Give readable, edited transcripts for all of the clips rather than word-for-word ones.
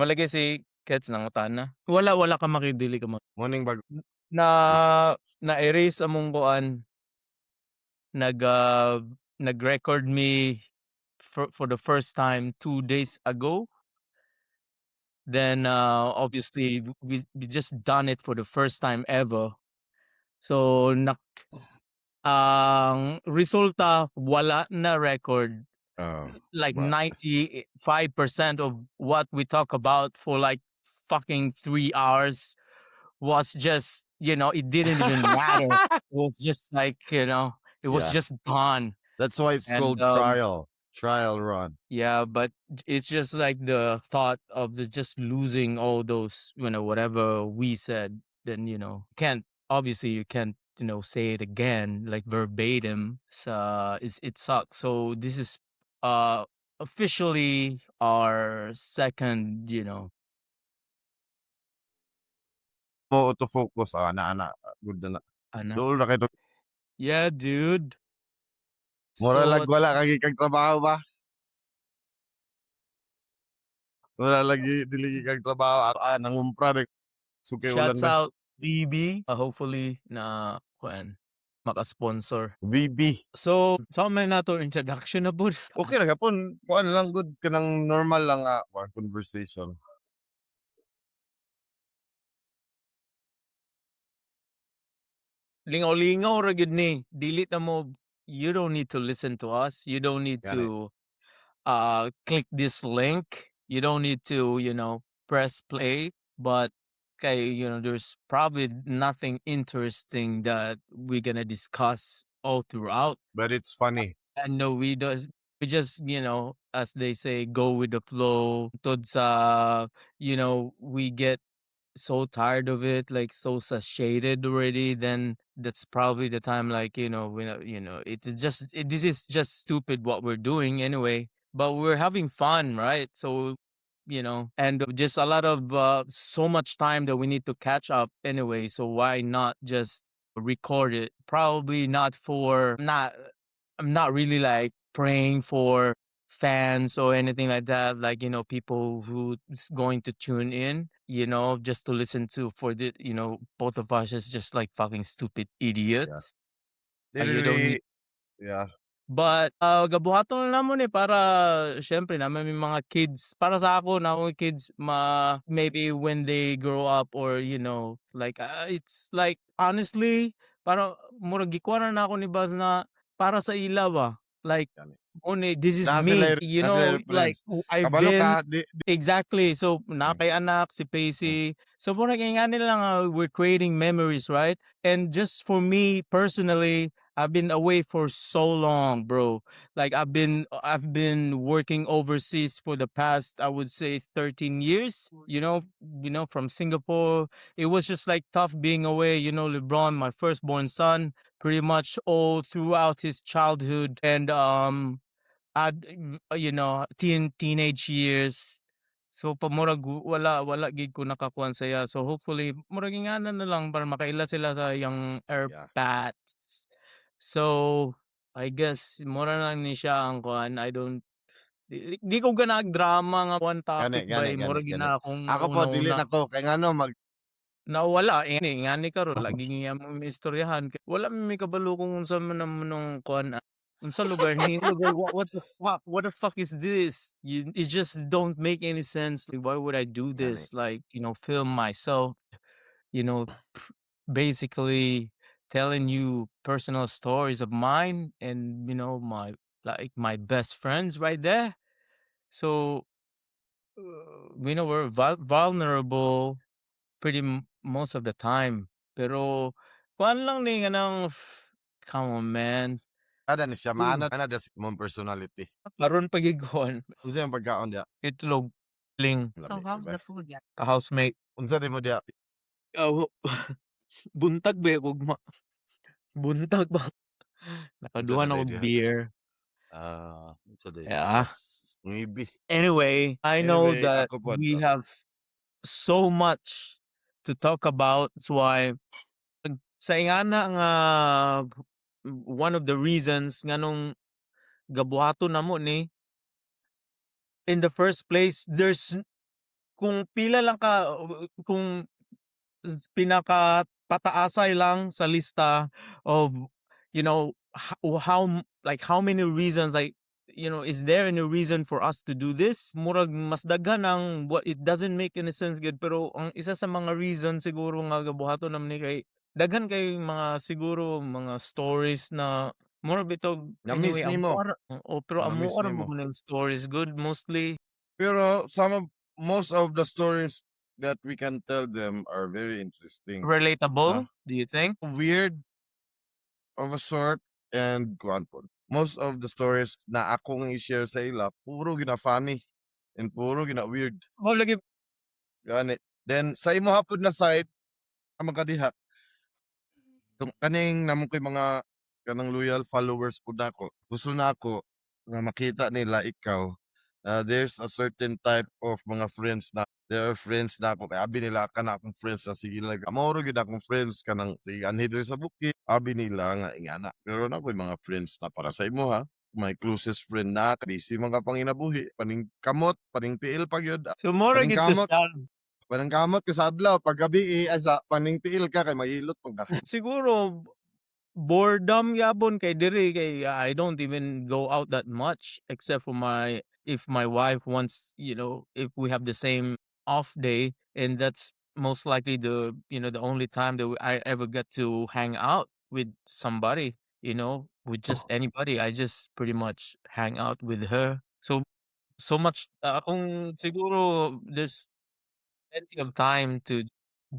Malagi si Kets nangutana. Wala ka makidili ka mo. Morning bag. Na na-erase among kuan nag nag-record me for the first time 2 days ago. Then obviously we just done it for the first time ever. So ang resulta wala na record. Oh, Like but 95% of what we talk about for like fucking 3 hours was just, it didn't even matter. It was just like, it was yeah, just gone. that's why it's And called trial run. yeah, but it's just like the thought of just losing all those, whatever we said, then, can't, obviously you can't, say it again, like verbatim. It sucks. So this is, uh, officially our second, Mo to focus ana good na. anak. Duol na kay Yeah, dude. mura So lag wala kay kag trabaho ba? Wala lagi dili kag trabaho nangumpra rin sukay ulan shouts ba? out VB. Hopefully na kuan maka-sponsor. VB. So, man nato introduction na bud. Okay ra gapon kuan lang good kanang normal lang nga conversation. Lingaw-lingaw ra gyud ni. Dili ta mo, you don't need to listen to us. You don't need Gani. to click this link. You don't need to, press play. But kay, there's probably nothing interesting that we're gonna discuss all throughout. But it's funny. And no, we just, as they say, go with the flow. Tod sa, we get so tired of it, like so satiated already, then that's probably the time, like, this is just stupid what we're doing anyway, but we're having fun, right? So, and just a lot of so much time that we need to catch up anyway. So why not just record it? Probably not for not. I'm not really like praying for fans or anything like that, like, people who's going to tune in, just to listen to for the, both of us is just like fucking stupid Yeah. idiots. You don't need. Literally, yeah. But gabuhaton na namon para syempre naman may mga kids, para sa ako na akong kids maybe when they grow up, or like it's like honestly para murag gikuha na ako ni Baz na para sa ila ba, like Gani. only this is Na me, sila like reference. I've Kabalo been. ka di Exactly. So na kay anak si Pacey. So murag nga nila nga we're creating memories, right? And just for me personally, I've been away for so long, bro. Like I've been working overseas for the past, I would say, 13 years. From Singapore. It was just like tough being away. LeBron, my firstborn son, pretty much all throughout his childhood and teenage years. So murag wala gid ko nakakuan saya. So hopefully murag ingana na lang para makaila sila sa yang yeah. airpats. So I guess mura lang ni siya ang kuan. I don't di ko ganag drama nga one topic by murag Gani. gina akong Ako po dili una-una. na ko kay ngano Nawala ingani karon lagi niya mo istoryahan wala mi kabalo kung unsa man namunong kuan, unsa lugar ni lugar, what the fuck is this? It just don't make any sense. Like, why would I do gani. this? Like, film myself, you know, basically telling you personal stories of mine and my best friends right there. So we're vulnerable pretty most of the time. Pero kuan lang ni nga ng come on, man. Ada ni siya Ooh. maano ana das mong personality. Karon pagiguan Unsa yung pagkaon diha? itlog ling Lami ba? ka-housemate. Unsa di mo diha? Oh, buntag ba ugma. Buntag ba? Unsa na Nakaduhan day ako diha? beer. Unsa day? Yeah. Maybe. Anyway, I know Anyway, that ako po we have so much to talk about. That's why sa ingana nga one of the reasons nganong gabuhaton namo ni in the first place, there's kung pila lang ka kung pinakapataasay lang sa lista of, you know, like how many reasons, like, is there any reason for us to do this? Murag mas daghan ang what it doesn't make any sense gid, pero ang isa sa mga reason siguro nga gabuhaton naman ni kay daghan kay mga siguro mga stories na mura bitog Na-miss anyway nimo, pero amo na-miss ra nimo. mo ng stories good mostly Pero most of the stories that we can tell them are very interesting. relatable, Ah, do you think? weird of a sort and kuan po. Most of the stories na akong i-share sa ila, puro gina-funny and puro gina-weird, Mao lagi gani. Then sa imo hapud na side, ang magkadiha, kaning namon ko'y mga kanang loyal followers pud nako. Gusto nako nga makita nila ikaw, there's a certain type of mga friends na there are friends na ako kay abi nila kana akong friends na sige lang mao ra gyud akong friends kanang sige anhi diri sa bukid, abi nila nga ingana. Pero nakoy mga friends na para sa imo ha, my closest friend na busy man ka pang inabuhi, paning kamot, paning tiil pa gyud, so mura paning gid to kamot siya. paning kamot ka sa adlaw, pag gabi asa paning tiil ka kay mahilot pag ka. Siguro boredom yapon kay diri kay I don't even go out that much except for if my wife wants, if we have the same off day, and that's most likely the only time that I ever get to hang out with somebody, with just anybody. I just pretty much hang out with her. So much akong siguro there's plenty of time to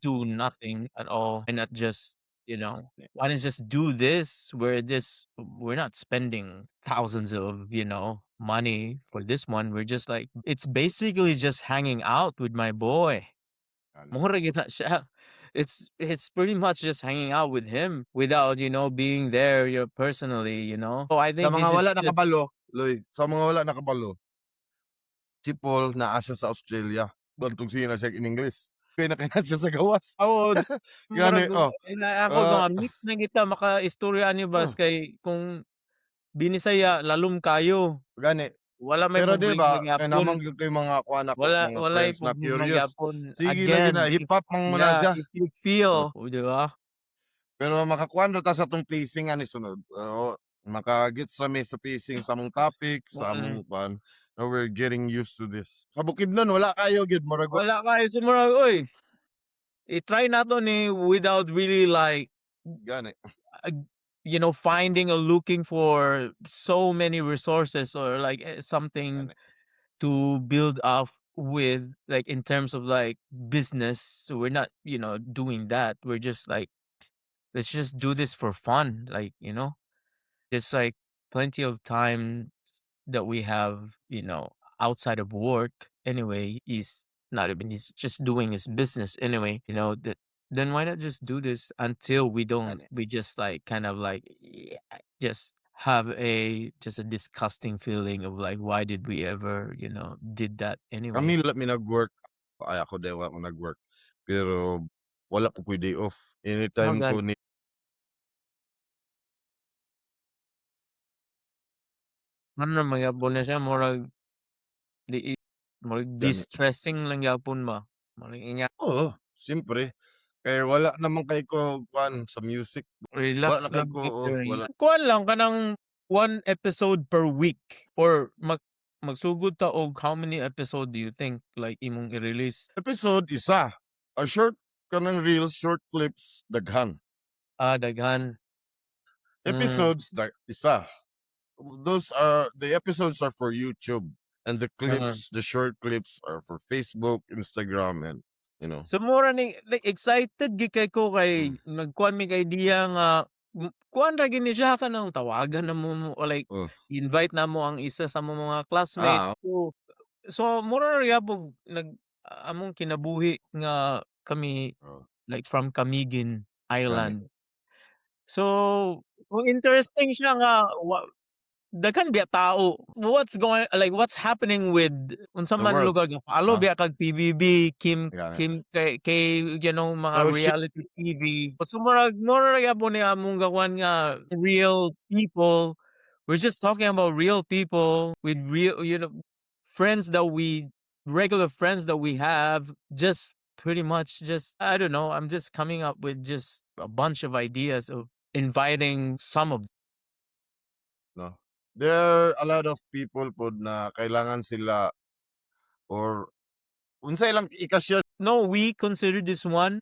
do nothing at all and not just, why not just do this where we're not spending thousands of, money for this one. We're just like it's basically just hanging out with my boy. Ana. Mura gyud na siya. It's pretty much just hanging out with him without, being there personally, So I Sa think mga this is wala just nakabalo, Loy, sa mga wala nakabalo, si Paul naa siya sa Australia, bantog siya na siya in English. Kaya na kaya na siya sa gawas. Oo, Gani, murag oh, ako ah, nga meet na kita makaistorya ni bas oh, kay kung binisaya lalom kayo, gani. wala may Pero 'di problema ba, kay gyapon, naman gyud kay mga kuan ako, mga walay friends na problema curious. gyapon. Sige lagi na Again, hip-hop man muna siya. if you Oh, feel, oh, 'di ba? pero makakuan ra ta sa 'tong pacing ani sunod. Oo, maka-gets ra mi sa pacing sa among topic, sa Mm, among kuan. Now we're getting used to this. Sa Bukidnon wala kayo gyud murag wala kayo sumurag, "Uy, i-try nato ni without really like, gani, ag finding or looking for so many resources or like, something gani. to build up with, like in terms of like business. So we're not, doing that. We're just like, let's just do this for fun. Like, there's like plenty of time that we have, outside of work anyway, is not even he's just doing his business anyway, that then why not just do this until Gani. we just like kind of like just have a disgusting feeling of like why did we ever, did that Kami anyway. wala mi nag-work, ay ako din wala ako nag-work. Pero wala po ko'y day off. Anytime Magan ko ni ano na magyapon na siya murag di murag gani. distressing lang gyapon ba, murag Oo, siyempre. Kaya wala naman kay ko kuan sa music. Wala relax na kay lang ko kayo. wala Kuhaan lang kanang one episode per week or magsugod ta og how many episode do you think like imong i-release? episode isa. A short kanang reels, short clips, daghan. Daghan. Hmm, Episodes isa. Those are the episodes are for YouTube and the mm. clips, the short clips are for Facebook, Instagram and you know. So mura ni like excited gid kay ko Mm. kay nagkuhan mig idea nga kuhaan ra gid ni siya kanang tawagan na mo o like Oh. invite namo ang isa sa among mga classmate. Ah, So mura ra gyapon among kinabuhi nga kami oh, like from Camiguin gani. Island. So, kung interesting siya nga daghan biya tao. What's happening with unsa The man world. lugar nga follow Ah, biya kag PBB, gani. Kim kay mga So shit. reality TV. But murag ra gyapon ni among gawan nga real people. We're just talking about real people with real, friends that we regular friends that we have, just pretty much just I don't know, I'm just coming up with just a bunch of ideas of inviting some of. no. There are a lot of people pod na kailangan sila or unsay lang ikasya No, we consider this one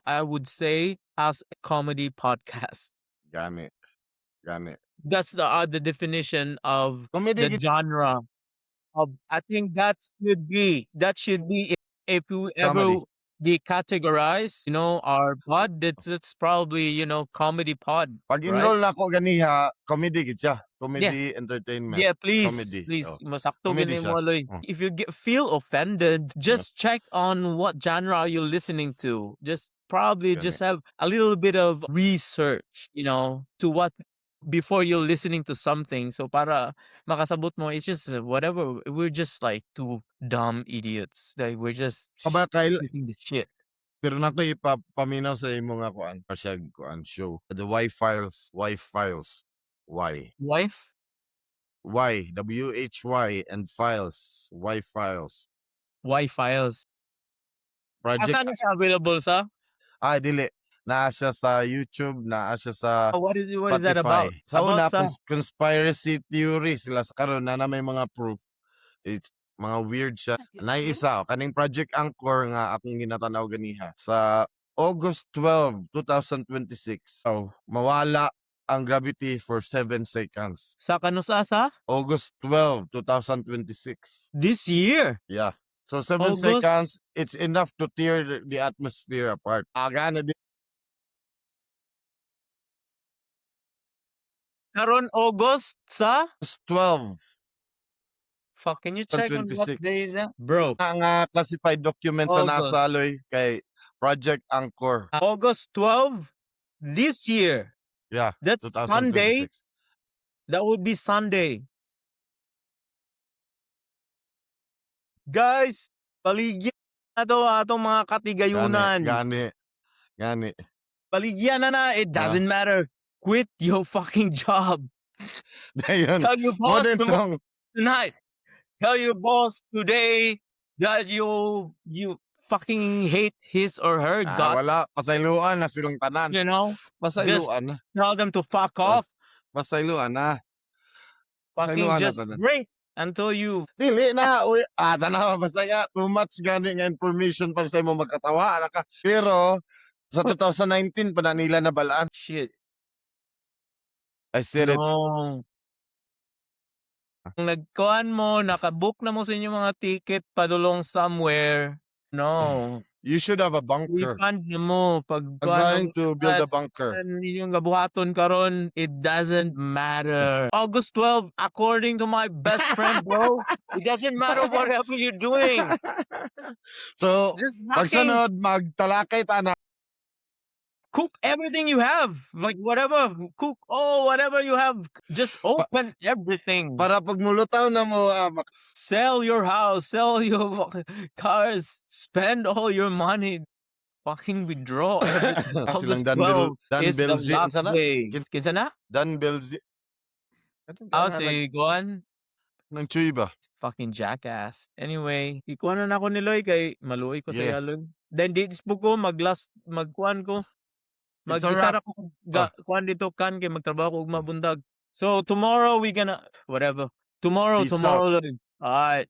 I would say as a comedy podcast. gani, gani. That's the definition of Comedy the gid genre of. I think that should be if you ever comedy. decategorize, our pod. It's probably comedy pod, Pag right? enroll na ako ganiha, comedy gid siya, Yeah. comedy entertainment, Yeah, please, comedy, please. oh. Masakto Comedy gini siya, mo, Loy. oh. If you feel offended, Yeah. just check on what genre you're listening to. Just probably Gani. just have a little bit of research, to what before you're listening to something. So para makasabot mo, it's just whatever. We're just like two dumb idiots. Like we're just Kabakay shooting the shit. pero nato ipapaminaw sa imo nga kuan, pasyag kuan show. The Y Files, Y Files, Y. Wife? Y, W-H-Y and Files, Y Files. Why files? Project Asan na siya available sa? dili. Naa siya sa YouTube, naa siya sa What is that about? Spotify. Sa una, About sa conspiracy theory sila sa karon na may mga proof. It's mga weird siya. Naisa, kaning Project Anchor nga akong ginatanaw ganiha. Sa August 12, 2026, so, mawala ang gravity for 7 seconds. sa kanusa sa August 12, 2026. this year. Yeah. So 7 August? seconds, it's enough to tear the atmosphere apart. Gana din. Karon August sa? August 12, Fuck, can you check on what 26. day is that? Bro, Nga classified documents sa August. NASA Loy kay Project Anchor. August 12 this year. Yeah, That's Sunday. 2026. That would be Sunday. Guys, paligyan na to atong mga Gani, katigayunan. gani. Paligyan na. It doesn't matter. Quit your fucking job. Dayon. Tell your Mo boss din tong tonight. Tell your boss today that you fucking hate his or her guts. wala pasayloan na silang tanan. You know, Pasayloan na. tell them to fuck off. Pasayloan na. Fucking Pasayloan na just tanan. break until you. Dili na, uy. Tanaw, basta nga, too much gani nga information para sa imo magkatawa. Ka. Pero, sa 2019 pa na nila nabalaan. Shit. I said it. No. Kung nagkuhan mo, nakabook na mo sa inyong mga ticket padulong somewhere. No. You should have a bunker. Refund na mo. Pag I'm trying to build a bunker. yung gabuhaton karon, it doesn't matter. August 12, according to my best friend, bro, it doesn't matter whatever you're doing. So, Just fucking pagsunod, magtalakay ta na. cook everything you have. Like whatever, cook whatever you have. Just open everything. Para pag mulutaw na mo, Sell your house, sell your cars, spend all your money. Fucking withdraw everything. silang August 12 is the Danbelzi, last unsa na? day. Kinsa na? Dan Belzi. Si Guan. Nang chuy ba? Fucking jackass. Anyway, ikuha na ako ni Loy kay maluoy ko sa Yeah. yaloy. Then di po ko magkuhan ko. It's a Mag-isara wrap. ko kuhan dito kan kay magtrabaho ko ug mabundag. So tomorrow we gonna whatever. Tomorrow Peace out. Loy. Alright.